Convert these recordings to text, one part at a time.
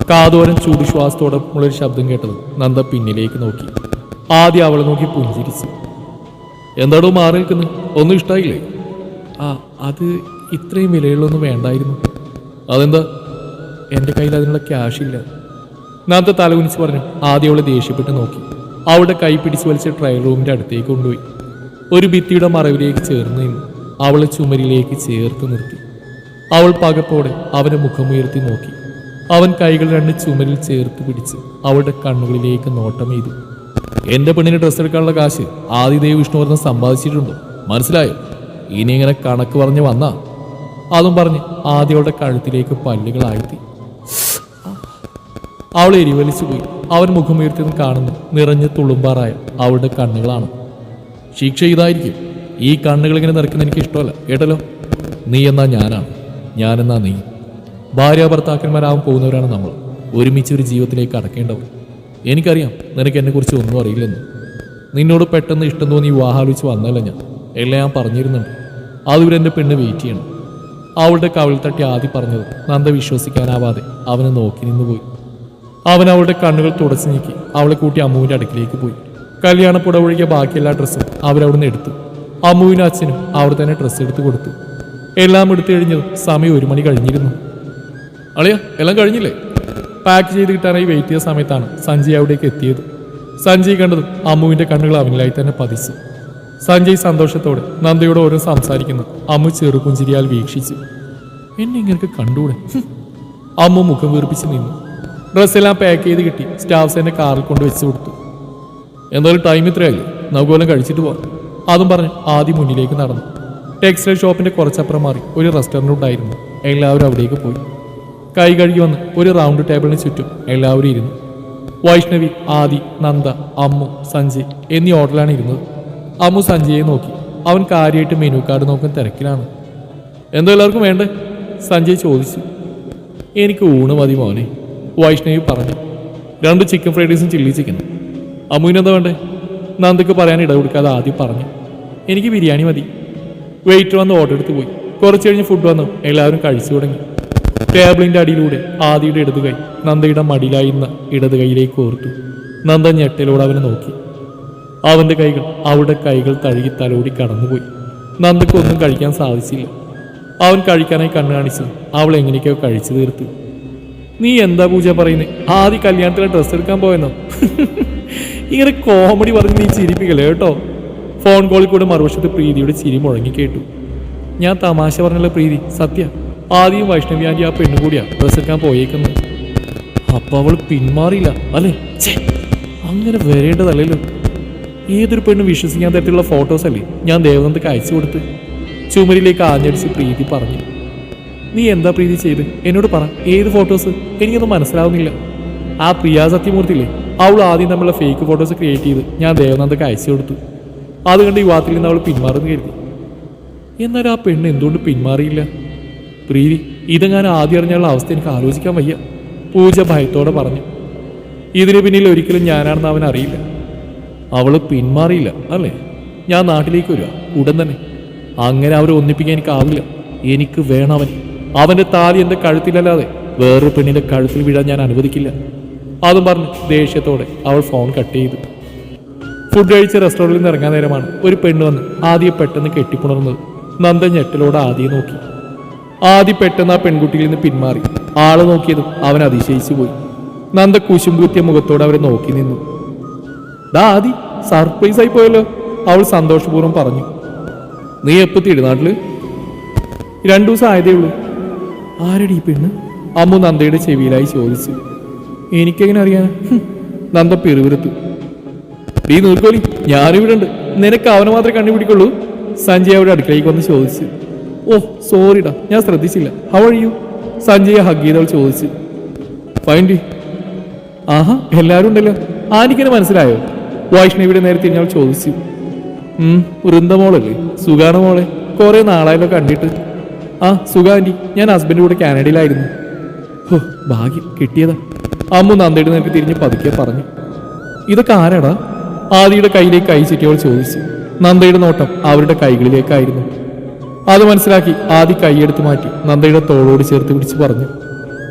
കാതോരം ചൂടുശ്വാസത്തോടൊപ്പമുള്ളൊരു ശബ്ദം കേട്ടത് നന്ദ പിന്നിലേക്ക് നോക്കി. ആദ്യം അവളെ നോക്കി പുഞ്ചിരിച്ചു. എന്താടോ മാറി നിൽക്കുന്നത്? ഒന്നും ഇഷ്ടമായില്ലേ? അത് ഇത്രയും വിലയുള്ളൊന്നും വേണ്ടായിരുന്നു. അതെന്താ? എൻ്റെ കയ്യിൽ അതിനുള്ള ക്യാഷ് ഇല്ല. നന്ദ തലകുനിച്ച് പറഞ്ഞു. ആദ്യം അവളെ ദേഷ്യപ്പെട്ട് നോക്കി. അവളുടെ കൈ പിടിച്ച് വലിച്ച ട്രയൽ റൂമിൻ്റെ അടുത്തേക്ക് കൊണ്ടുപോയി. ഒരു ഭിത്തിയുടെ മറവിലേക്ക് ചേർന്ന് നിന്നു. അവളെ ചുമരിലേക്ക് ചേർത്ത് നിർത്തി. അവൾ പകപ്പോടെ അവൻ്റെ മുഖമുയർത്തി നോക്കി. അവൻ കൈകൾ രണ്ട് ചുമരിൽ ചേർത്ത് പിടിച്ച് അവളുടെ കണ്ണുകളിലേക്ക് നോട്ടം ചെയ്തു. എൻ്റെ പെണ്ണിന് ഡ്രസ്സ് എടുക്കാനുള്ള കാശ് ആദിദേവ് വിഷ്ണുവർദ്ധൻ സമ്പാദിച്ചിട്ടുണ്ടോ? മനസ്സിലായോ? ഇനി ഇങ്ങനെ കണക്ക് പറഞ്ഞ് വന്നാ. അതും പറഞ്ഞ് ആദ്യം അവളുടെ കഴുത്തിലേക്ക് പല്ലുകളാഴ്ത്തി. അവൾ എരിവലിച്ചു പോയി. അവൻ മുഖമുയർത്തി കാണുന്നു നിറഞ്ഞ് തുളുമ്പാറായ അവളുടെ കണ്ണുകളാണ്. ശിക്ഷ ഇതായിരിക്കും. ഈ കണ്ണുകൾ ഇങ്ങനെ നിറയ്ക്കുന്ന എനിക്ക് ഇഷ്ടമല്ല കേട്ടല്ലോ. നീ എന്നാ ഞാനാണ്, ഞാനെന്നാ നീ. ഭാര്യ ഭർത്താക്കന്മാരാവാൻ പോകുന്നവരാണ് നമ്മൾ. ഒരുമിച്ച് ഒരു ജീവിതത്തിലേക്ക് അടക്കേണ്ടവർ. എനിക്കറിയാം നിനക്ക് എന്നെക്കുറിച്ച് ഒന്നും അറിയില്ലെന്ന്. നിന്നോട് പെട്ടെന്ന് ഇഷ്ടം തോന്നി വിവാഹാലോചിച്ച് വന്നല്ല ഞാൻ. എല്ലാം ഞാൻ പറഞ്ഞിരുന്നുണ്ട്. അതുവരെ എൻ്റെ പെണ്ണ് വെയിറ്റ് ചെയ്യണം. അവളുടെ കവിൾ തട്ടി ആദ്യം പറഞ്ഞത് നന്ദ വിശ്വസിക്കാനാവാതെ അവനെ നോക്കി നിന്നുപോയി. അവൻ അവളുടെ കണ്ണുകൾ തുടച്ചു നീക്കി അവളെ കൂട്ടി അമ്മുവിൻ്റെ അടുക്കിലേക്ക് പോയി. കല്യാണപ്പുട ഒഴികെ ബാക്കിയെല്ലാ ഡ്രസ്സും അവരവിടുന്ന് എടുത്തു. അമ്മുവിനും അച്ഛനും അവർ തന്നെ ഡ്രസ്സ് എടുത്ത് കൊടുത്തു. എല്ലാം എടുത്തു കഴിഞ്ഞത് സമയം 1 മണി കഴിഞ്ഞിരുന്നു. അളിയ എല്ലാം കഴിഞ്ഞില്ലേ? പാക്ക് ചെയ്ത് കിട്ടാനായി വെയിറ്റ് ചെയ്ത സമയത്താണ് സഞ്ജയ് അവിടേക്ക് എത്തിയത്. സഞ്ജയ് കണ്ടതും അമ്മുവിൻ്റെ കണ്ണുകൾ അവനിലായി തന്നെ പതിച്ചു. സഞ്ജയ് സന്തോഷത്തോടെ നന്ദയോട് ഓരോ സംസാരിക്കുന്നു അമ്മു ചെറുപുഞ്ചിരിയാൽ വീക്ഷിച്ചു. എന്നെ ഇങ്ങനെ കണ്ടൂടെ? അമ്മു മുഖം വീർപ്പിച്ച് നിന്നു. ഡ്രസ്സെല്ലാം പാക്ക് ചെയ്ത് കിട്ടി. സ്റ്റാഫ്സ് എന്നെ കാറിൽ കൊണ്ട് വെച്ച് കൊടുത്തു. എന്തായാലും ടൈം ഇത്രയായില്ലേ, നമുക്ക് വല്ലതും കഴിച്ചിട്ട് പോവാം. അതും പറഞ്ഞ് ആദ്യം മുന്നിലേക്ക് നടന്നു. ടെക്സ്റ്റൈൽ ഷോപ്പിൻ്റെ കുറച്ചപ്പുറം മാറി ഒരു റെസ്റ്റോറൻറ്റ് ഉണ്ടായിരുന്നു. എല്ലാവരും അവിടേക്ക് പോയി. കൈ കഴുകി വന്ന് ഒരു റൗണ്ട് ടേബിളിന് ചുറ്റും എല്ലാവരും ഇരുന്നു. വൈഷ്ണവി, ആദി, നന്ദ, അമ്മു, സഞ്ജയ് എന്നീ ഓർഡറിലാണ് ഇരുന്നത്. അമ്മു സഞ്ജയെ നോക്കി. അവൻ കാര്യമായിട്ട് മെനു കാർഡ് നോക്കാൻ തിരക്കിലാണ്. എന്താ എല്ലാവർക്കും വേണ്ടേ? സഞ്ജയ് ചോദിച്ചു. എനിക്ക് ഊണ് മതി മോനെ, വൈഷ്ണവി പറഞ്ഞു. 2 ചിക്കൻ ഫ്രൈഡ് റൈസും ചില്ലി ചിക്കനും. അമ്മുവിനെന്താ വേണ്ടേ? നന്ദക്ക് പറയാൻ ഇടകൊടുക്കാതെ ആദ്യം പറഞ്ഞു. എനിക്ക് ബിരിയാണി മതി. വെയിറ്റർ വന്ന് ഓർഡർ എടുത്ത് പോയി. കുറച്ച് കഴിഞ്ഞ് ഫുഡ് വന്നു. എല്ലാവരും കഴിച്ചു തുടങ്ങി. ടേബിളിൻ്റെ അടിയിലൂടെ ആദിയുടെ ഇടതു കൈ നന്ദയുടെ മടിയിലായിരുന്ന ഇടതു കൈയിലേക്ക് ഓർത്തു. നന്ദ ഞെട്ടലോടെ അവനെ നോക്കി. അവൻ്റെ കൈകൾ അവളുടെ കൈകൾ തഴുകി തലോടി കടന്നുപോയി. നന്ദക്ക് ഒന്നും കഴിക്കാൻ സാധിച്ചില്ല. അവൻ കഴിക്കാനായി കണ്ണു കാണിച്ചു. അവൾ എങ്ങനെയൊക്കെയോ കഴിച്ചു തീർത്തു. നീ എന്താ പൂജ പറയുന്നത്? ആദ്യ കല്യാണത്തിലെ ഡ്രസ്സ് എടുക്കാൻ പോയെന്നോ? ഇങ്ങനെ കോമഡി പറഞ്ഞ് നീ ചിരിപ്പിക്കല്ലേ കേട്ടോ. ഫോൺ കോളിൽ കൂടെ മറുവശത്ത് പ്രീതിയുടെ ചിരി മുഴങ്ങി കേട്ടു. ഞാൻ തമാശ പറഞ്ഞുള്ള പ്രീതി, സത്യ. ആദ്യം വൈഷ്ണവി ആൻറ്റി ആ പെണ്ണും കൂടിയാ ഡ്രസ്സ് എടുക്കാൻ പോയേക്കുന്നത്. അപ്പൊ അവൾ പിന്മാറിയില്ല അല്ലേ? അങ്ങനെ വരേണ്ടതല്ലല്ലോ. ഏതൊരു പെണ്ണും വിശ്വസിക്കാൻ തരത്തിലുള്ള ഫോട്ടോസ് അല്ലേ ഞാൻ ദേവനന്ദക്ക് അയച്ചു കൊടുത്ത്. ചുമരിലേക്ക് ആഞ്ഞടിച്ച് പ്രീതി പറഞ്ഞു. നീ എന്താ പ്രീതി ചെയ്ത്? എന്നോട് പറ, ഏത് ഫോട്ടോസ്? എനിക്കൊന്നും മനസ്സിലാവുന്നില്ല. ആ പ്രിയ സത്യമൂർത്തിയില്ലേ, അവൾ ആദ്യം നമ്മളുടെ ഫേക്ക് ഫോട്ടോസ് ക്രിയേറ്റ് ചെയ്ത് ഞാൻ ദേവനന്ദക്ക് അയച്ചു കൊടുത്തു. അതുകൊണ്ട് യുവാത്തിൽ നിന്ന് അവൾ പിന്മാറുന്നു കരുതി. എന്നാലും ആ പെണ്ണ് എന്തുകൊണ്ട് പിന്മാറിയില്ല? പ്രീതി, ഇതെങ്ങാനും ആദ്യം അറിഞ്ഞുള്ള അവസ്ഥ എനിക്ക് ആലോചിക്കാൻ വയ്യ, പൂജ ഭയത്തോടെ പറഞ്ഞു. ഇതിന് പിന്നിൽ ഒരിക്കലും ഞാനാണെന്ന് അവൻ അറിയില്ല. അവള് പിന്മാറിയില്ല അല്ലേ? ഞാൻ നാട്ടിലേക്ക് വരിക ഉടൻ തന്നെ. അങ്ങനെ അവരെ ഒന്നിപ്പിക്കാൻ എനിക്കാവില്ല. എനിക്ക് വേണവൻ. അവൻ്റെ താലി എൻ്റെ കഴുത്തിലല്ലാതെ വേറൊരു പെണ്ണിൻ്റെ കഴുത്തിൽ വീഴാൻ ഞാൻ അനുവദിക്കില്ല. അതും പറഞ്ഞ് ദേഷ്യത്തോടെ അവൾ ഫോൺ കട്ട് ചെയ്തു. ഫുഡ് കഴിച്ച് റെസ്റ്റോറൻറ്റിൽ നിന്ന് ഇറങ്ങാൻ നേരമാണ് ഒരു പെണ്ണ് വന്ന് ആദ്യം പെട്ടെന്ന് കെട്ടിപ്പുണർന്നത്. നന്ദ ഞെട്ടലോടെ ആദ്യം നോക്കി. ആദ്യം പെട്ടെന്ന് ആ പെൺകുട്ടിയിൽ നിന്ന് പിന്മാറി. ആളെ നോക്കിയതും അവൻ അതിശയിച്ചു പോയി. നന്ദ കുശുമ്പൂത്തിയ മുഖത്തോടെ അവരെ നോക്കി നിന്നു. ആദി സർപ്രൈസ് ആയി പോയല്ലോ, അവൾ സന്തോഷപൂർവ്വം പറഞ്ഞു. നീ എപ്പത്തിയിട് നാട്ടില്? 2 ദിവസം ആയതേ ഉള്ളൂ. ആരടി ഈ പെണ്ണ്? അമ്മു നന്ദയുടെ ചെവിയിലായി ചോദിച്ചു. എനിക്കെങ്ങനെ അറിയാൻ? നന്ദ പിറുവിറുത്തു. നീ നോക്കോലി, ഞാനിവിടെ ഉണ്ട്. നിനക്ക് അവനെ മാത്രമേ കണ്ടുപിടിക്കുള്ളൂ? സഞ്ജയ് അവിടെ അടുക്കളയ്ക്ക് വന്ന് ചോദിച്ചു. ഓ സോറിടാ, ഞാൻ ശ്രദ്ധിച്ചില്ല. How are you? Sanjay hug ചെയ്തവൾ ചോദിച്ചു. Fine D. ആഹാ, എല്ലാവരും ഉണ്ടല്ലോ. ആനിക്കെന്നെ മനസ്സിലായോ? വൈഷ്ണവിയുടെ നേരെ തിരിഞ്ഞവൾ ചോദിച്ചു. വൃന്ദമോളല്ലേ? സുഖാണ് മോളെ, കുറെ നാളായല്ലോ കണ്ടിട്ട്. ആ സുഖ ആൻറ്റി, ഞാൻ ഹസ്ബൻഡ് കൂടെ കാനഡയിലായിരുന്നു. ഹോ ഭാഗ്യം, കിട്ടിയതാ. അമ്മു നന്ദയുടെ നേർക്ക് തിരിഞ്ഞ് പതുക്കെ പറഞ്ഞു. ഇതൊക്കെ ആരാടാ? ആദിയുടെ കയ്യിലേക്ക് കൈ ചുറ്റിയവൾ ചോദിച്ചു. നന്ദയുടെ നോട്ടം അവരുടെ കൈകളിലേക്കായിരുന്നു. അത് മനസ്സിലാക്കി ആദി കൈയെടുത്ത് മാറ്റി നന്ദയുടെ തോളോട് ചേർത്ത് പിടിച്ച് പറഞ്ഞു.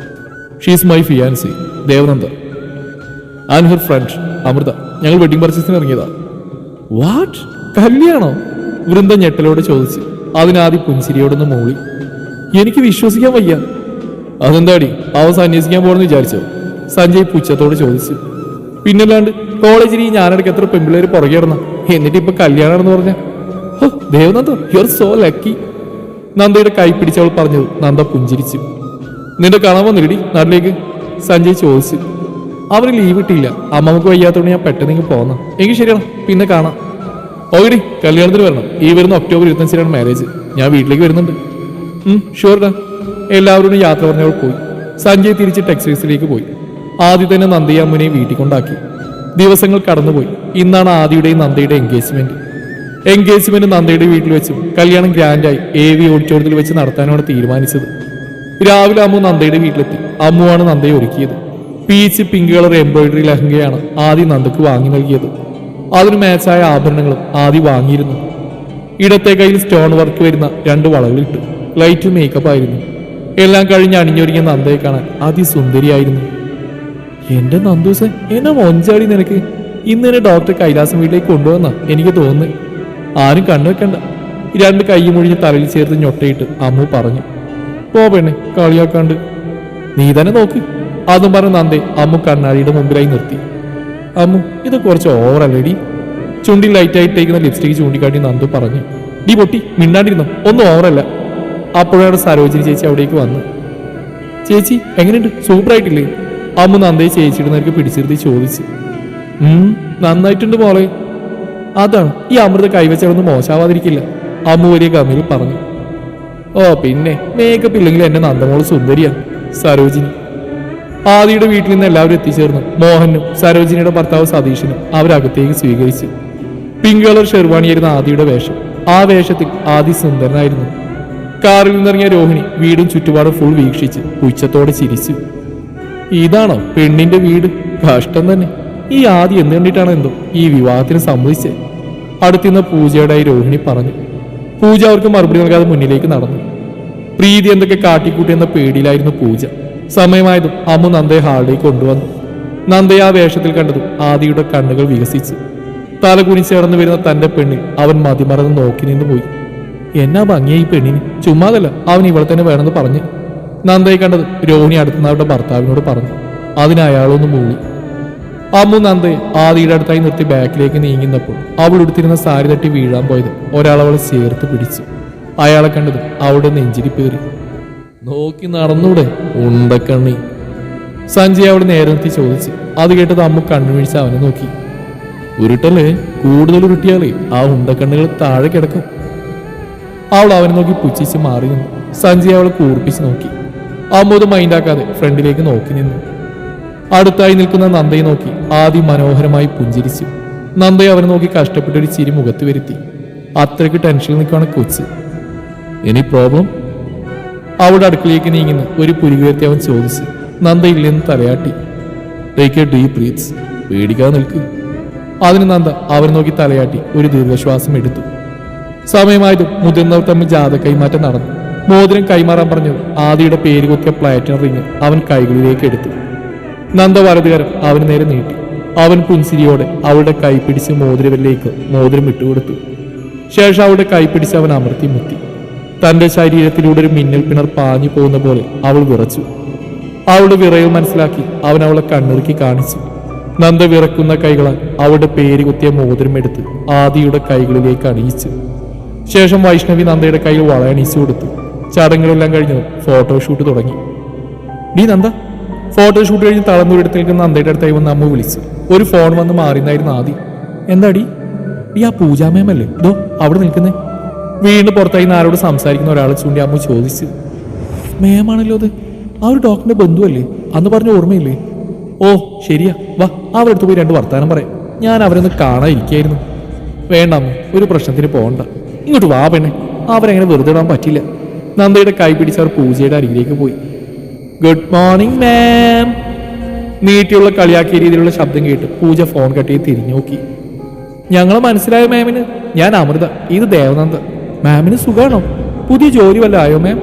She's my fiancee. Devananda. And her friend Amrita. ഞങ്ങൾ വെഡിങ് പർച്ചേസിന് ഇറങ്ങിയതാ. വാട്ട്? കല്യാണോ? വൃന്ദ ഞെട്ടലോട് ചോദിച്ചു. അതിനാദ്യം പുൻസിരിയോടൊന്ന് മൂളി. എനിക്ക് വിശ്വസിക്കാൻ വയ്യ. അതെന്താടി, അവൻ സന്യസിക്കാൻ പോകണമെന്ന് വിചാരിച്ചോ? സഞ്ജയ് പുച്ഛത്തോട് ചോദിച്ചു. പിന്നല്ലാണ്ട് കോളേജിൽ ഈ ഞാനിടയ്ക്ക് എത്ര പെൺപിള്ളേര് പുറകെ ഇടന്ന, എന്നിട്ട് ഇപ്പൊ കല്യാണമെന്ന് പറഞ്ഞ. Oh Devananda, you are so lucky. നന്ദയുടെ കൈ പിടിച്ചവൾ പറഞ്ഞത് നന്ദ പുഞ്ചിരിച്ചു. നിന്റെ കാണാൻ വന്നില്ലടി നാട്ടിലേക്ക്? സഞ്ജയ് ചോദിച്ചു. അവന് ലീവ് ഇട്ടില്ല. അമ്മക്ക് വയ്യാത്തോണ്ട് ഞാൻ പെട്ടെന്ന് പോന്ന. എനിക്ക് ശരിയാണ്, പിന്നെ കാണാം. ഓടി കല്യാണത്തിന് വരണം. ഈ വരുന്ന ഒക്ടോബർ 25 മാരേജ്. ഞാൻ വീട്ടിലേക്ക് വരുന്നുണ്ട്. ഷുവർ ഡാ. എല്ലാവരോടും യാത്ര പറഞ്ഞവൾ പോയി. സഞ്ജയ് തിരിച്ച് ടെക്സ്റ്റൈൽസിലേക്ക് പോയി. ആദ്യം തന്നെ നന്ദയെ അമ്മുനെയും വീട്ടിൽ കൊണ്ടാക്കി. ദിവസങ്ങൾ കടന്നുപോയി. ഇന്നാണ് ആദിയുടെയും നന്ദയുടെ എൻഗേജ്മെന്റ് നന്ദയുടെ വീട്ടിൽ വെച്ചും കല്യാണം ഗ്രാൻഡായി AV ഓഡിറ്റോറിയത്തിൽ വെച്ച് നടത്താനാണ് തീരുമാനിച്ചത്. രാവിലെ അമ്മു നന്ദയുടെ വീട്ടിലെത്തി. അമ്മുവാണ് നന്ദയെ ഒരുക്കിയത്. പീച്ച് പിങ്ക് കളർ എംബ്രോയിഡറി ലഹങ്കയാണ് ആദ്യം നന്ദക്ക് വാങ്ങി നൽകിയത്. അതിന് മാച്ചായ ആഭരണങ്ങളും ആദ്യം വാങ്ങിയിരുന്നു. ഇടത്തെ കയ്യിൽ സ്റ്റോൺ വർക്ക് വരുന്ന 2 വളകളിട്ടു. ലൈറ്റ് മേക്കപ്പ് ആയിരുന്നു. എല്ലാം കഴിഞ്ഞ് അണിഞ്ഞൊരുങ്ങിയ നന്ദയെ കാണാൻ അതിസുന്ദരിയായിരുന്നു. എന്റെ നന്ദൂസെ, എന്നെ മൊഞ്ചാടി നിനക്ക്. ഇന്ന് ഡോക്ടർ കൈലാസം വീട്ടിലേക്ക് കൊണ്ടുവന്ന എനിക്ക് തോന്നുന്നു. ആരും കണ്ണുവെക്കണ്ട. 2 കൈ മുഴിഞ്ഞ് തലയിൽ ചേർത്ത് ഞൊട്ടയിട്ട് അമ്മു പറഞ്ഞു. പോ പെണ്ണെ, കളിയാക്കാണ്ട് നീ തന്നെ നോക്ക്. അതും പറഞ്ഞ നന്ദെ അമ്മു കണ്ണാടിയുടെ മുമ്പിലായി നിർത്തി. അമ്മു, ഇത് കുറച്ച് ഓവറല്ലേടി? ചുണ്ടിൽ ലൈറ്റായിട്ടേക്കുന്ന ലിപ്സ്റ്റിക് ചൂണ്ടിക്കാട്ടി നന്ദു പറഞ്ഞു. ഡി പൊട്ടി, മിണ്ടാണ്ടിരുന്നോ, ഒന്നും ഓവറല്ല. അപ്പോഴാണ് സരോജിനി ചേച്ചി അവിടേക്ക് വന്നു. ചേച്ചി എങ്ങനെയുണ്ട്, സൂപ്പറായിട്ടില്ലേ? അമ്മു നന്ദയെ ചേച്ചിയുടെ നേർക്ക് പിടിച്ചിരുത്തി ചോദിച്ചു. നന്നായിട്ടുണ്ട് മോളെ. അതാണ്, ഈ അമൃത കൈവച്ചതൊന്നും മോശമാവാതിരിക്കില്ല, അമ്മു വലിയ ഗമിൽ പറഞ്ഞു. ഓ പിന്നെ മേക്കപ്പ് ഇല്ലെങ്കിൽ എന്റെ നന്ദമോള് സുന്ദരിയാ. സരോജിനി. ആദിയുടെ വീട്ടിൽ നിന്ന് എല്ലാവരും എത്തിച്ചേർന്നു. മോഹനും സരോജിനിയുടെ ഭർത്താവ് സതീഷിനും അവരകത്തേക്ക് സ്വീകരിച്ചു. പിങ്ക് കളർ ഷെർവാണിയായിരുന്നു ആദിയുടെ വേഷം. ആ വേഷത്തിൽ ആദി സുന്ദരനായിരുന്നു. കാറിൽ നിന്നിറങ്ങിയ രോഹിണി വീടും ചുറ്റുപാടും ഫുൾ വീക്ഷിച്ച് പുച്ഛത്തോടെ ചിരിച്ചു. ഇതാണോ പെണ്ണിന്റെ വീട്? കഷ്ടം തന്നെ. ഈ ആദി എന്ത് കണ്ടിട്ടാണ് എന്തോ ഈ വിവാഹത്തിന് സമ്മതിച്ചേ? അടുത്തിരുന്ന പൂജയോടായി രോഹിണി പറഞ്ഞു. പൂജ അവർക്ക് മറുപടി നൽകാതെ മുന്നിലേക്ക് നടന്നു. പ്രീതി എന്തൊക്കെ കാട്ടിക്കൂട്ടി എന്ന പേടിയിലായിരുന്നു പൂജ. സമയമായതും അമ്മു നന്ദയെ ഹാളിലേക്ക് കൊണ്ടുവന്നു. നന്ദയെ ആ വേഷത്തിൽ കണ്ടതും ആദിയുടെ കണ്ണുകൾ വികസിച്ചു. തല കുനിച്ചേർന്ന് വരുന്ന തന്റെ പെണ്ണിൽ അവൻ മതിമറന്ന് നോക്കി നിന്ന് പോയി. എന്നാ ഭംഗിയായി പെണ്ണിന്, ചുമ്മാതല്ല അവൻ ഇവളെ തന്നെ വേണമെന്ന് പറഞ്ഞു. നന്ദയെ കണ്ടത് രോഹിണി അടുത്തുനിന്നവരുടെ ഭർത്താവിനോട് പറഞ്ഞു. അതിന് അയാളൊന്ന് മൂളി. അമ്മു നന്ദയെ ആദിയുടെ അടുത്തായി നിർത്തി ബാക്കിലേക്ക് നീങ്ങുന്നപ്പോൾ അവൾ എടുത്തിരുന്ന സാരി തട്ടി വീഴാൻ പോയത് ഒരാൾ അവളെ ചേർത്ത് പിടിച്ചു. അയാളെ കണ്ടതും അവളുടെ നെഞ്ചിരി പേറി. നോക്കി നടന്നൂടെ ഉണ്ടക്കണ്ണി? സഞ്ജയ് അവിടെ നേരെ നിർത്തി ചോദിച്ചു. അത് കേട്ടത് അമ്മു കണ്ണുവീഴ്ച അവനെ നോക്കി. ഉരുട്ടല്ലേ, കൂടുതൽ ഉരുട്ടിയാലേ ആ ഉണ്ടക്കണ്ണുകൾ താഴെ കിടക്കും. അവൾ അവനെ നോക്കി പുച്ഛിച്ച് മാറി നിന്നു. സഞ്ജയ് അവളെ കൂർപ്പിച്ച് നോക്കി. അമ്മു അത് മൈൻഡാക്കാതെ ഫ്രണ്ടിലേക്ക് നോക്കി നിന്നു. അടുത്തായി നിൽക്കുന്ന നന്ദയെ നോക്കി ആദ്യം മനോഹരമായി പുഞ്ചിരിച്ചു. നന്ദയെ അവനെ നോക്കി കഷ്ടപ്പെട്ടൊരു ചിരി മുഖത്ത് വരുത്തി. അത്രയ്ക്ക് ടെൻഷനിൽ നിൽക്കുകയാണ് കൊച്ച്. Any problem? അവിടെ അടുക്കളയിലേക്ക് നീങ്ങുന്ന ഒരു പുരികുയർത്തി അവൻ ചോദിച്ചു. നന്ദ ഇല്ലെന്ന് തലയാട്ടി. ടേക്ക് എ ഡീപ് ബ്രീത്ത്സ്, പേടിക്കാതെ നിൽക്ക്. അതിന് നന്ദ അവൻ നോക്കി തലയാട്ടി ഒരു ദീർഘശ്വാസം എടുത്തു. സമയമായതും മുതിർന്നവർ തമ്മിൽ ജാഥ കൈമാറ്റം നടന്നു. മോതിരം കൈമാറാൻ പറഞ്ഞത് ആദിയുടെ പേര് കൊത്തിയ പ്ലാറ്റിനം റിങ് അവൻ കൈകളിലേക്ക് എടുത്തു. നന്ദ വലതുകരം അവന് നേരെ നീട്ടി. അവൻ പുൻസിരിയോടെ അവളുടെ കൈ പിടിച്ച് മോതിരവിലേക്ക് മോതിരം വിട്ടുകൊടുത്തു. ശേഷം അവളുടെ കൈ പിടിച്ച് അവൻ അമർത്തി മുത്തി. തന്റെ ശരീരത്തിലൂടെ ഒരു മിന്നൽ പിണർ പാഞ്ഞു പോകുന്ന പോലെ അവൾ വിറച്ചു. അവളുടെ വിറയൽ മനസ്സിലാക്കി അവൻ അവളെ കണ്ണിറുക്കി കാണിച്ചു. നന്ദ വിറക്കുന്ന കൈകളാൽ അവളുടെ പേര് കുത്തിയ മോതിരം എടുത്ത് ആദിയുടെ കൈകളിലേക്ക് അണിയിച്ചു. ശേഷം വൈഷ്ണവി നന്ദയുടെ കയ്യിൽ വളയണിച്ചു കൊടുത്തു. ചടങ്ങുകളെല്ലാം കഴിഞ്ഞു ഫോട്ടോഷൂട്ട് തുടങ്ങി. ഡി നന്ദ. ഫോട്ടോഷൂട്ട് കഴിഞ്ഞ് തളന്നൂരെടുത്ത് നിൽക്കുന്ന നന്ദയുടെ അടുത്തായി വന്ന് അമ്മ വിളിച്ചു. ഒരു ഫോൺ വന്ന് മാറിയെന്നായിരുന്നു ആദ്യം. എന്താടി? ഡി ആ പൂജാമേമല്ലേ ദോ അവിടെ നിൽക്കുന്നേ? വീണ്ടും പുറത്തായി ആരോട് സംസാരിക്കുന്ന ഒരാളെ ചൂണ്ടി അമ്മ ചോദിച്ചു. മേമാണല്ലോ അത്. ആ ഒരു ഡോക്ടറിന്റെ ബന്ധുവല്ലേ, അന്ന് പറഞ്ഞ ഓർമ്മയില്ലേ? ഓ ശരിയാ, വാ അവരടുത്ത് പോയി 2 വർത്താനം പറയാം. ഞാൻ അവരൊന്ന് കാണാതിരിക്കായിരുന്നു. വേണ്ട അമ്മ, ഒരു പ്രശ്നത്തിന് പോകണ്ട. ഇങ്ങോട്ട് വാ പെണ്ണെ, അവരെങ്ങനെ വെറുതെ ഇടാൻ പറ്റില്ല. നന്ദയുടെ കൈ പിടിച്ച് അവർ പൂജയുടെ അരികിലേക്ക് പോയി. Good morning ma'am. നീട്ടിയുള്ള കളിയാക്കിയ രീതിയിലുള്ള ശബ്ദം കേട്ട് പൂജ ഫോൺ കട്ട് ചെയ്ത് തിരിഞ്ഞു നോക്കി. ഞങ്ങളെ മനസ്സിലായ മാമിന്. ഞാൻ അമൃത, ഇത് ദേവനന്ദ. മാമിന് സുഖാണോ? പുതിയ ജോലി വല്ല ആയോ മാം?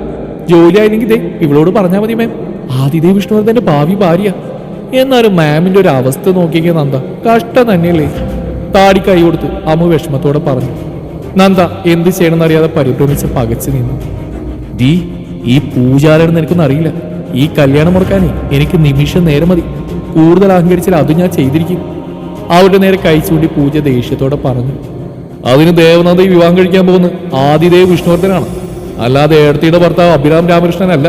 ജോലി ആയില്ലെങ്കിൽ ദേ ഇവളോട് പറഞ്ഞാൽ മതി മാം. ആദിദേവ് വിഷ്ണുവർദ്ധന്റെ ഭാവി ഭാര്യ. എന്നാലും മാമിന്റെ ഒരു അവസ്ഥ നോക്കിക്കേ നന്ദ, കഷ്ടം തന്നെയല്ലേ. താടി കൈ കൊടുത്ത് അമ്മു വിഷമത്തോടെ പറഞ്ഞു. നന്ദ എന്ത് ചെയ്യണമെന്നറിയാതെ പരിഭ്രമിച്ച് പകച്ചു നിന്നു. ഡീ, ഈ പൂജാരെന്ന് എനിക്കൊന്നും അറിയില്ല. ഈ കല്യാണം മുടക്കാനേ എനിക്ക് നിമിഷം നേരം മതി. കൂടുതൽ അഹങ്കരിച്ചാൽ അത് ഞാൻ ചെയ്തിരിക്കും. അവരുടെ നേരെ കൈ ചൂണ്ടി പൂജ ദേഷ്യത്തോടെ പറഞ്ഞു. അതിന് ദേവനന്ദ വിവാഹം കഴിക്കാൻ പോകുന്ന ആദിദേവ് വിഷ്ണുവർദ്ധനാണ്, അല്ലാതെ ഏടത്തിയുടെ ഭർത്താവ് അഭിരാം രാമകൃഷ്ണനല്ല.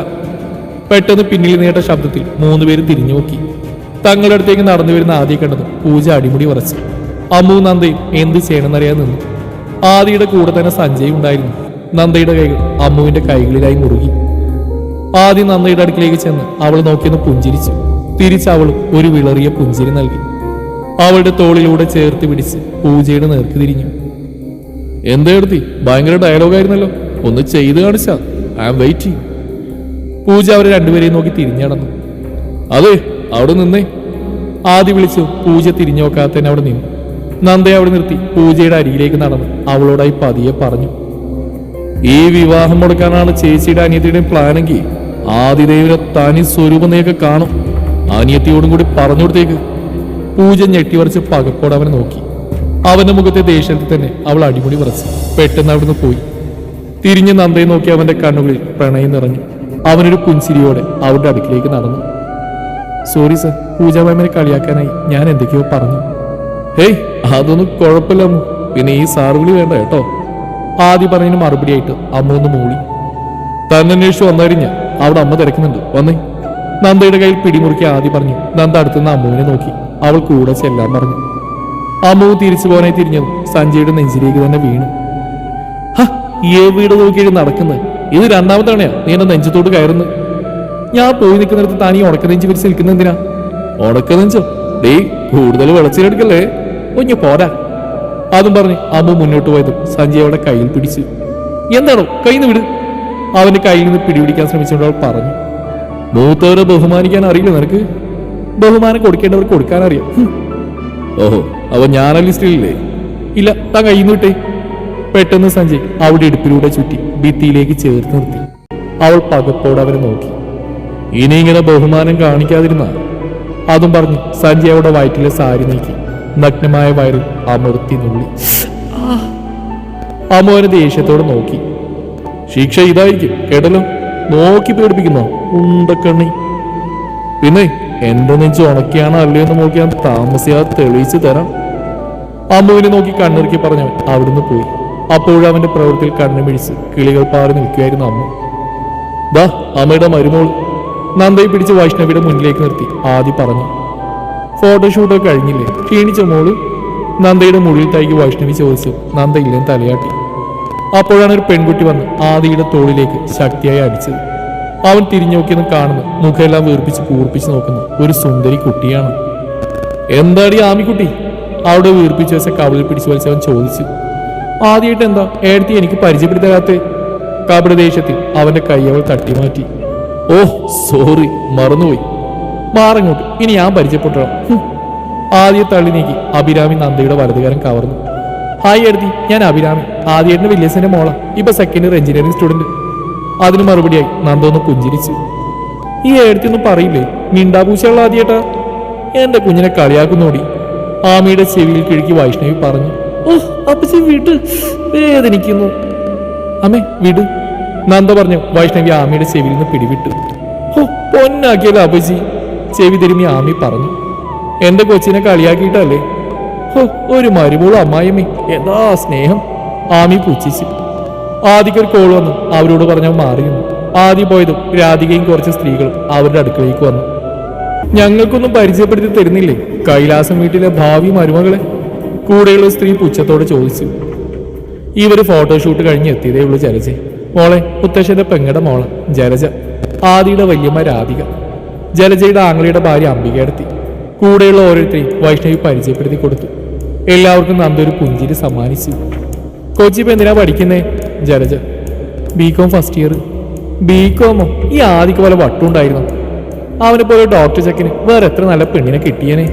പെട്ടെന്ന് പിന്നിൽ നീട്ട ശബ്ദത്തിൽ 3 പേരും തിരിഞ്ഞു നോക്കി. തങ്ങളുടെ അടുത്തേക്ക് നടന്നു വരുന്ന ആദ്യം കണ്ടത് പൂജ അടിമുടി ഉറച്ചു. അമ്മു നന്ദയും എന്ത് ചെയ്യണമെന്നറിയാൻ നിന്നു. ആദിയുടെ കൂടെ തന്നെ സഞ്ജയ് ഉണ്ടായിരുന്നു. നന്ദയുടെ കൈകൾ അമ്മുവിന്റെ കൈകളിലായി മുറുകി. ആദ്യം നന്ദയുടെ അടുക്കിലേക്ക് ചെന്ന് അവൾ നോക്കിയൊന്ന് പുഞ്ചിരിച്ചു. തിരിച്ച് അവളും ഒരു വിളറിയ പുഞ്ചിരി നൽകി. അവളുടെ തോളിലൂടെ ചേർത്ത് പിടിച്ച് പൂജയുടെ നേർക്ക് തിരിഞ്ഞു. എന്തെടുത്തി, ഭയങ്കര ഡയലോഗായിരുന്നല്ലോ, ഒന്ന് ചെയ്ത് കാണിച്ചാ. I am waiting. പൂജ അവരെ രണ്ടുപേരെയും നോക്കി തിരിഞ്ഞടന്നു. അതെ, അവിടെ നിന്നേ. ആദ്യം വിളിച്ചു. പൂജ തിരിഞ്ഞു നോക്കാത്തന്നെ അവിടെ നിന്നു. നന്ദയെ അവിടെ നിർത്തി പൂജയുടെ അരികിലേക്ക് നടന്ന് അവളോടായി പതിയെ പറഞ്ഞു. ഈ വിവാഹം മുടക്കാനാണ് ചേച്ചിയുടെ അനിയത്തിയുടെയും പ്ലാനെങ്കിൽ ആദിദേവിനെ തനി സ്വരൂപം നീയൊക്കെ കാണും. അനിയത്തിയോടും കൂടി പറഞ്ഞു കൊടുത്തേക്ക്. പൂജ ഞെട്ടിവരച്ച് പകപ്പോടെ അവനെ നോക്കി. അവന്റെ മുഖത്തെ ദേഷ്യത്തിൽ തന്നെ അവൾ അടിമുടി വിറച്ചു. പെട്ടെന്ന് അവിടുന്ന് പോയി. തിരിഞ്ഞ് നന്ദയെ നോക്കി അവന്റെ കണ്ണുകളിൽ പ്രണയം നിറഞ്ഞു. അവനൊരു പുൻസിരിയോടെ അവരുടെ അടുക്കിലേക്ക് നടന്നു. സോറി സർ, പൂജ മാമിനെ കളിയാക്കാനായി ഞാൻ എന്തൊക്കെയോ പറഞ്ഞു. ഹേയ്, അതൊന്നും കുഴപ്പമില്ല അമ്മു, പിന്നെ ഈ സാറുവിളി വേണ്ട കേട്ടോ. ആദ്യം പറഞ്ഞതിന് മറുപടിയായിട്ട് അമ്മ ഒന്ന് മൂളി. തന്നെ അന്വേഷിച്ച് വന്നറിഞ്ഞ അവിടെ അമ്മ തിരക്കുന്നുണ്ട്, വന്നേ. നന്ദയുടെ കയ്യിൽ പിടിമുറുക്കി ആദ്യം പറഞ്ഞു. നന്ദ അടുത്തുനിന്ന് അമ്മുവിനെ നോക്കി. അവൾ കൂടെ ചെല്ലാൻ പറഞ്ഞു. അമ്മു തിരിച്ചു പോകാനായി തിരിഞ്ഞതും സഞ്ജയുടെ നെഞ്ചിലേക്ക് തന്നെ വീണു. ഏ വീട് നോക്കിയിട്ട് നടക്കുന്നത്, ഇത് 2ാമത്തെ തവണയാ നീ എന്റെ നെഞ്ചത്തോട് കയറുന്നത്. ഞാൻ പോയി നിൽക്കുന്നിടത്ത് താനീ ഉണക്കനെഞ്ച് പിരിച്ച് നിൽക്കുന്ന എന്തിനാ? ഉണക്കനെഞ്ചോ? ഡേ, കൂടുതൽ വിളച്ചിലെടുക്കല്ലേ, ഒഞ്ഞു പോരാ. അതും പറഞ്ഞ് അമ്മ മുന്നോട്ട് പോയതും സഞ്ജയയുടെ കയ്യിൽ പിടിച്ചു. എന്താണോ കയ്യിന്ന് വിട്. അവന്റെ കയ്യിൽ നിന്ന് പിടിപിടിക്കാൻ ശ്രമിച്ചുകൊണ്ട് അവൾ പറഞ്ഞു. മൂത്തവരെ ബഹുമാനിക്കാൻ അറിയില്ല നിനക്ക്? ബഹുമാനം കൊടുക്കേണ്ടവർക്ക് കൊടുക്കാനറിയാം. ഓഹോ, അപ്പൊ ഞാൻ ലിസ്റ്റിലില്ലേ? ഇല്ല, താൻ കയ്യിൽ നിന്ന് വിട്ടേ. പെട്ടെന്ന് സഞ്ജയ് അവിടെ ഇടുപ്പിലൂടെ ചുറ്റി ഭിത്തിയിലേക്ക് ചേർത്ത് നിർത്തി. അവൾ പകപ്പോടെ അവരെ നോക്കി. ഇനി ഇങ്ങനെ ബഹുമാനം കാണിക്കാതിരുന്ന. അതും പറഞ്ഞു സഞ്ജയ് അവിടെ വയറ്റിലെ സാരി നീക്കി നഗ്നമായ വയറിൽ അമർത്തി നുള്ളി. അമ്മോനെ ദേഷ്യത്തോടെ നോക്കി. ശിക്ഷ ഇതായിരിക്കും കേട്ടല്ലോ, നോക്കി പേടിപ്പിക്കുന്നോ ഉണ്ടക്കണ്ണി. പിന്നെ എന്റെ നെഞ്ച് ഉണക്കിയാണോ അല്ലയോ എന്ന് നോക്കി ഞാൻ താമസിയാതെ തെളിയിച്ചു തരാം. അമ്മുവിനെ നോക്കി കണ്ണിറുക്കി പറഞ്ഞവൻ അവിടുന്ന് പോയി. അപ്പോഴും അവന്റെ പ്രവൃത്തിയിൽ കണ്ണുമിഴിച്ച് കിളികൾ പാറി നിൽക്കുകയായിരുന്നു അമ്മ. ദാ അമ്മയുടെ മരുമോൾ. നന്ദയെ പിടിച്ച് വൈഷ്ണവിയുടെ മുന്നിലേക്ക് നിർത്തി ആദ്യം പറഞ്ഞു. ഫോട്ടോഷൂട്ടൊക്കെ കഴിഞ്ഞില്ലേ, ക്ഷീണിച്ച മോള്? നന്ദയുടെ മുകളിൽ തൈക്ക് വൈഷ്ണവി ചോദിച്ചു. നന്ദ ഇല്ലെന്ന് തലയാട്ടി. അപ്പോഴാണ് ഒരു പെൺകുട്ടി വന്ന് ആദിയുടെ തോളിലേക്ക് ശക്തിയായി അടിച്ചത്. അവൻ തിരിഞ്ഞു നോക്കിയെന്ന് കാണുന്നു. മുഖമെല്ലാം വീർപ്പിച്ച് കൂർപ്പിച്ച് നോക്കുന്നു ഒരു സുന്ദരി കുട്ടിയാണ്. എന്താടി ആമിക്കുട്ടി? അവിടെ വീർപ്പിച്ച് വെച്ച കവിളിൽ പിടിച്ചു വലിച്ചവൻ ചോദിച്ചു. ആദ്യമായിട്ട് എന്താ ഏടത്തി എനിക്ക് പരിചയപ്പെടുത്താത്തേ? കപട ദേഷ്യത്തിൽ അവന്റെ കൈ അവൾ തട്ടിമാറ്റി. ഓഹ് സോറി, മറന്നുപോയി. മാറങ്ങോട്ട്, ഇനി ഞാൻ പരിചയപ്പെട്ടോ. ആദ്യം തള്ളി നീക്കി അഭിരാമി നന്ദയുടെ വലതുകാരൻ കവർന്നു. ഹായ് എഴുതി, ഞാൻ അഭിരാമി, ആദ്യേട്ടന്റെ വില്യസിന്റെ മോള, ഇപ്പൊ സെക്കൻഡ് ഇയർ എഞ്ചിനീയറിംഗ് സ്റ്റുഡന്റ്. അതിന് മറുപടിയായി നന്ദ ഒന്ന് പുഞ്ചിരിച്ചു. ഈ എഴുത്തിയൊന്നും പറയില്ലേ, മിണ്ടാപൂശയുള്ള ആദ്യേട്ടാ? എന്റെ കുഞ്ഞിനെ കളിയാക്കുന്നോടി. ആമിയുടെ ചെവിയിൽ കിഴക്കി വൈഷ്ണവി പറഞ്ഞു. ഓഹ് അപ്പച്ചി വിട്, വേദനിക്കുന്നു. അമ്മേ വിട്, നന്ദ പറഞ്ഞു. വൈഷ്ണവി ആമിയുടെ ചെവിയിൽ നിന്ന് പിടിവിട്ടു. ഓ പൊന്നാക്കിയല്ലോ അപ്പച്ചി, ചെവി തിരുമ്മി ആമി പറഞ്ഞു. എന്റെ കൊച്ചിനെ കളിയാക്കിയിട്ടല്ലേ? ഓ ഒരു മരുമോളും അമ്മായിയമ്മേ, എന്താ സ്നേഹം. ആമി പുച്ഛിച്ചു. ആദിക്കൊരു കോൾ വന്നു. അവരോട് പറഞ്ഞവൻ മാറിയിരുന്നു. ആദ്യം പോയതും രാധികയും കുറച്ച് സ്ത്രീകളും അവരുടെ അടുക്കളയിലേക്ക് വന്നു. ഞങ്ങൾക്കൊന്നും പരിചയപ്പെടുത്തി തരുന്നില്ലേ കൈലാസം വീട്ടിലെ ഭാവി മരുമകളെ? കൂടെയുള്ള സ്ത്രീ പുച്ഛത്തോടെ ചോദിച്ചു. ഇവര് ഫോട്ടോഷൂട്ട് കഴിഞ്ഞ് എത്തിയതേ ഉള്ളൂ ജലജ. മോളെ മുത്തശ്ശന്റെ പെങ്ങടെ മോള് ജലജ, ആദിയുടെ വല്യമ്മ രാധിക, ജലജയുടെ ആംഗ്ലയുടെ ഭാര്യ അംബികയെടുത്തി. കൂടെയുള്ള ഓരോരുത്തരെയും വൈഷ്ണവി പരിചയപ്പെടുത്തി കൊടുത്തു. എല്ലാവർക്കും നന്ദൊരു പുഞ്ചിരി സമ്മാനിച്ചു. കൊച്ചിപ്പ് എന്തിനാ പഠിക്കുന്നേ? ജലജ. B Com first year. ബികോമോ? ഈ ആദിക്ക് പോലെ വട്ടുണ്ടായിരുന്നു. അവനെ പോലെ ഡോക്ടർ ചെക്കന് വേറെ എത്ര നല്ല പെണ്ണിനെ കിട്ടിയനെ.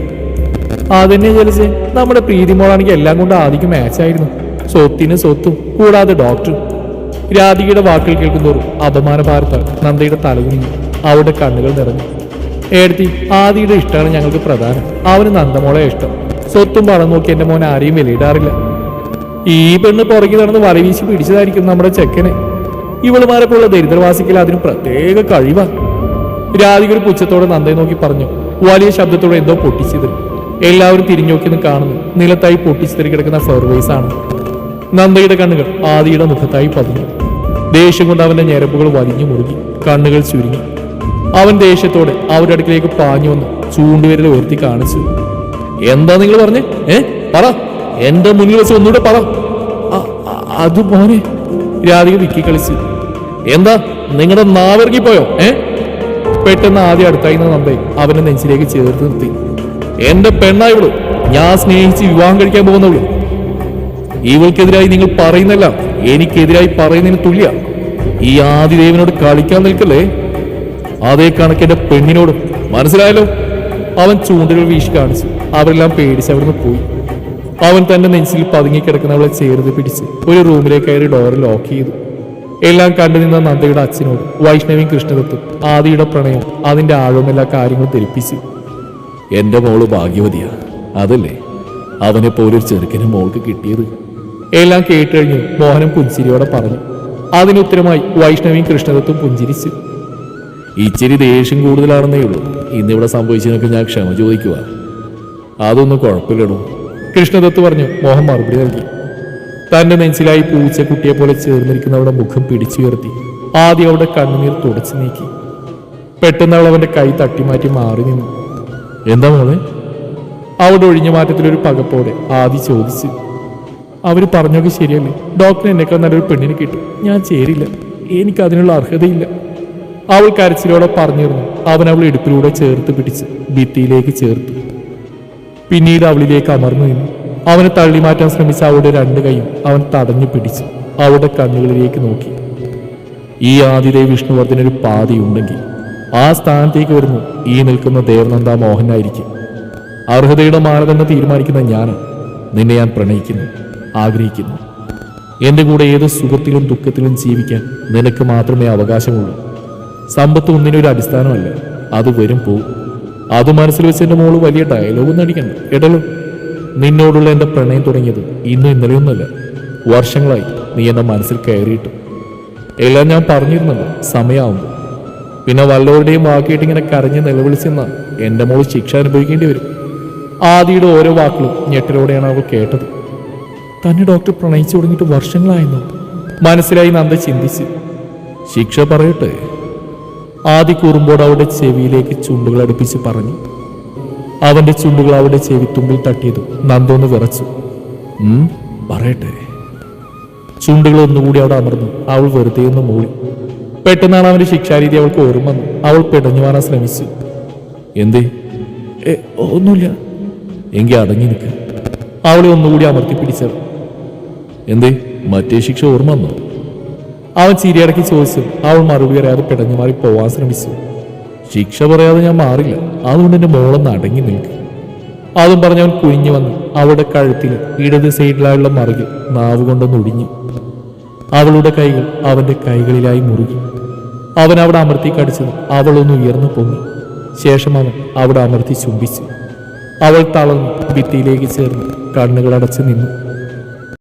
അതന്നെ ജലജെ, നമ്മുടെ പ്രീതി മോളാണെങ്കിൽ എല്ലാം കൊണ്ട് ആദിക്ക് മാച്ചായിരുന്നു. സ്വത്തിന് സ്വത്തും കൂടാതെ ഡോക്ടർ. രാധികയുടെ വാക്കുകൾ കേൾക്കുന്തോറും അപമാനഭാരത്താൽ നന്ദയുടെ തലകുനിഞ്ഞു. അവളുടെ കണ്ണുകൾ നിറഞ്ഞു. ഏടത്തി, ആദിയുടെ ഇഷ്ടമാണ് ഞങ്ങൾക്ക് പ്രധാനം. അവന് നന്ദമോളെ ഇഷ്ടം. സ്വത്തും പണം നോക്കി എന്റെ മോൻ ആരെയും വിലയിടാറില്ല. ഈ പെണ്ണ് പുറകെ നടന്ന് വലവീശി പിടിച്ചതായിരിക്കും നമ്മുടെ ചെക്കനെ. ഇവളുമാരെപ്പോലുള്ള ദരിദ്രവാസിക്കൽ അതിന് പ്രത്യേക കഴിവാ. രാധിക ഒരു പുച്ഛത്തോടെ നന്ദയെ നോക്കി പറഞ്ഞു. വലിയ ശബ്ദത്തോടെ എന്തോ പൊട്ടിച്ചിതറി. എല്ലാവരും തിരിഞ്ഞു നോക്കി കാണുന്നു. നിലത്തായി പൊട്ടിച്ചിതറി കിടക്കുന്ന ഫ്ലവർവേസ് ആണ്. നന്ദയുടെ കണ്ണുകൾ ആദിയുടെ മുഖത്തായി പതിഞ്ഞു. ദേഷ്യം കൊണ്ട് അവന്റെ ഞരമ്പുകൾ വലിഞ്ഞു മുറുകി, കണ്ണുകൾ ചുരുങ്ങി. അവൻ ദേഷ്യത്തോടെ അവരുടെ അടുക്കിലേക്ക് പാഞ്ഞു വന്ന് ചൂണ്ടുവിരൽ ഉയർത്തി കാണിച്ചു. എന്താ നിങ്ങൾ പറഞ്ഞേ? പറ, എന്റെ മുന്നിൽ വെച്ച് ഒന്നുകൂടെ പറ. അത് മോനെ, രാധിക വിക്കി കളിച്ചു. എന്താ നിങ്ങളുടെ നാവിറങ്ങിപ്പോയോ? പെട്ടെന്ന് ആദ്യം അടുത്തായി നന്ദയെ അവന്റെ നെഞ്ചിലേക്ക് ചേർത്ത് നിർത്തി. എന്റെ പെണ്ണായിവളു, ഞാൻ സ്നേഹിച്ച് വിവാഹം കഴിക്കാൻ പോകുന്നവളു. ഇവൾക്കെതിരായി നിങ്ങൾ പറയുന്നല്ല എനിക്കെതിരായി പറയുന്നതിന് തുല്യ. ഈ ആദിദേവനോട് കളിക്കാൻ നിൽക്കല്ലേ? അതേ കണക്ക് എന്റെ പെണ്ണിനോടും. മനസ്സിലായല്ലോ? അവൻ ചൂണ്ടുകൾ വീശി കാണിച്ചു. അവരെല്ലാം പേടിച്ച് അവിടുന്ന് പോയി. അവൻ തന്റെ നെഞ്ചിൽ പതുങ്ങിക്കിടക്കുന്നവളെ ചേർത്ത് പിടിച്ച് ഒരു റൂമിലേക്ക് കയറി ഡോർ ലോക്ക് ചെയ്തു. എല്ലാം കണ്ടുനിന്ന നന്ദയുടെ അച്ഛനോട് വൈഷ്ണവിയും കൃഷ്ണദത്തും ആദിയുടെ പ്രണയം അതിന്റെ ആഴവും എല്ലാ കാര്യങ്ങളും ധരിപ്പിച്ചു. എന്റെ മോള് ഭാഗ്യവതിയാ, അതല്ലേ അവനെ പോലൊരു ചെറുക്കനും മോൾക്ക് കിട്ടിയത്. എല്ലാം കേട്ടുകഴിഞ്ഞ് മോഹനം പുഞ്ചിരിയോടെ പറഞ്ഞു. അതിനുത്തരമായി വൈഷ്ണവിയും കൃഷ്ണദത്തും പുഞ്ചിരിച്ചു. ഇച്ചിരി ദേഷ്യം കൂടുതലാണെന്നേ ഉള്ളൂ. ഇന്നിവിടെ സംഭവിച്ചതിനൊക്കെ ഞാൻ ക്ഷമ ചോദിക്കുക. അതൊന്നും കുഴപ്പമില്ലടോ, കൃഷ്ണദത്ത് പറഞ്ഞു. മോഹൻ മറുപടി നൽകി. തന്റെ നെഞ്ചിലായി പൂച്ചക്കുട്ടിയെ പോലെ ചേർന്നിരിക്കുന്നവരുടെ മുഖം പിടിച്ചുയർത്തി ആദ്യം അവളുടെ കണ്ണുനീർ തുടച്ചു നീക്കി. പെട്ടെന്ന് അവൾ അവന്റെ കൈ തട്ടിമാറ്റി മാറി നിന്നു. എന്താ മോളെ? അവിടെ ഒഴിഞ്ഞ മാറ്റത്തിലൊരു പകപ്പോടെ ആദി ചോദിച്ചു. അവര് പറഞ്ഞൊക്കെ ശരിയല്ലേ? ഡോക്ടർ എന്നെക്കാൾ നല്ലൊരു പെണ്ണിന് കിട്ടും. ഞാൻ ചേരില്ല, എനിക്കതിനുള്ള അർഹതയില്ല. അവൾ കരച്ചിലോടെ പറഞ്ഞിരുന്നു. അവൻ അവൾ ഇടുപ്പിലൂടെ ചേർത്ത് പിടിച്ച് ഭിത്തിയിലേക്ക് ചേർത്തു. പിന്നീട് അവളിലേക്ക് അമർന്നു നിന്നു. അവനെ തള്ളി മാറ്റാൻ ശ്രമിച്ച അവളുടെ രണ്ട് കൈയും അവൻ തടഞ്ഞു പിടിച്ചു. അവളുടെ കണ്ണുകളിലേക്ക് നോക്കി. ഈ ആദിദേവ് വിഷ്ണുവർദ്ധനൊരു പാതിയുണ്ടെങ്കിൽ ആ സ്ഥാനത്തേക്ക് വരുന്നു ഈ നിൽക്കുന്ന ദേവനന്ദ മോഹനായിരിക്കും. അർഹതയുടെ മാനദണ്ഡം തീരുമാനിക്കുന്ന ഞാനാണ്. നിന്നെ ഞാൻ പ്രണയിക്കുന്നു, ആഗ്രഹിക്കുന്നു. എന്റെ കൂടെ ഏത് സുഖത്തിലും ദുഃഖത്തിലും ജീവിക്കാൻ നിനക്ക് മാത്രമേ അവകാശമുള്ളൂ. സമ്പത്ത് ഒന്നിനൊരു അടിസ്ഥാനമല്ല, അത് വരും പോവും. അത് മനസ്സിൽ വെച്ച് എന്റെ മോള് വലിയ ഡയലോഗൊന്നും അടിക്കണ്ട കേട്ടല്ലോ. നിന്നോടുള്ള എന്റെ പ്രണയം തുടങ്ങിയത് ഇന്നും ഇന്നലെയൊന്നുമല്ല, വർഷങ്ങളായി നീ എന്റെ മനസ്സിൽ കയറിയിട്ടു. എല്ലാം ഞാൻ പറഞ്ഞിരുന്നുണ്ട് സമയമാവുമ്പോൾ. പിന്നെ വല്ലവരുടെയും വാക്കിയിട്ട് ഇങ്ങനെ കരഞ്ഞ് നിലവിളിച്ചെന്നാൽ എന്റെ മോള് ശിക്ഷ അനുഭവിക്കേണ്ടി വരും. ആദിയുടെ ഓരോ വാക്കുകളും ഞെട്ടലോടെയാണ് അവൾ കേട്ടത്. തന്നെ ഡോക്ടർ പ്രണയിച്ചു തുടങ്ങിയിട്ട് വർഷങ്ങളായിരുന്നു മനസ്സിലായി നന്ദ ചിന്തിച്ച്. ശിക്ഷ പറയട്ടെ? ആദി കൂറുമ്പോട് അവളുടെ ചെവിയിലേക്ക് ചുണ്ടുകൾ അടുപ്പിച്ച് പറഞ്ഞു. അവന്റെ ചുണ്ടുകൾ അവളുടെ ചെവിത്തുമ്പിൽ തട്ടിയതും നന്ദൊന്ന് വിറച്ചു. പറയട്ടെ? ചുണ്ടുകൾ ഒന്നുകൂടി അവിടെ അമർന്നു. അവൾ വെറുതെ ഒന്ന് മൂളി. പെട്ടെന്നാണ് അവന്റെ ശിക്ഷാരീതി അവൾക്ക് ഓർമ്മ വന്നു. അവൾ പിടഞ്ഞു മാറാൻ ശ്രമിച്ചു. എന്തേ? ഒന്നുമില്ല. എങ്കിൽ അടങ്ങി നിൽക്ക. അവളെ ഒന്നുകൂടി അമർത്തി പിടിച്ചത്. എന്തേ, മറ്റേ ശിക്ഷ ഓർമ്മ വന്നോ? അവൻ ചിരിയടക്കി ചോദിച്ചു. അവൾ മറുപടി അറിയാതെ പിടഞ്ഞു മാറി പോവാൻ ശ്രമിച്ചു. ശിക്ഷ പറയാതെ ഞാൻ മാറില്ല, അതുകൊണ്ട് എന്റെ മോളൊന്ന് അടങ്ങി നിൽക്കും. അതും പറഞ്ഞവൻ കുനിഞ്ഞു വന്ന് അവളുടെ കഴുത്തിൽ ഇടത് സൈഡിലായുള്ള മറുകിൽ നാവ് കൊണ്ടൊന്ന് ഒടിഞ്ഞു. അവളുടെ കൈകൾ അവന്റെ കൈകളിലായി മുറുകി. അവൻ അവിടെ അമർത്തി കടിച്ചത് അവളൊന്ന് ഉയർന്നു പൊങ്ങി. ശേഷം അവൻ അവിടെ അമർത്തി ചുംബിച്ചു. അവൾ തളർന്ന് ഭിത്തിയിലേക്ക് ചേർന്ന് കണ്ണുകൾ അടച്ചു നിന്നു.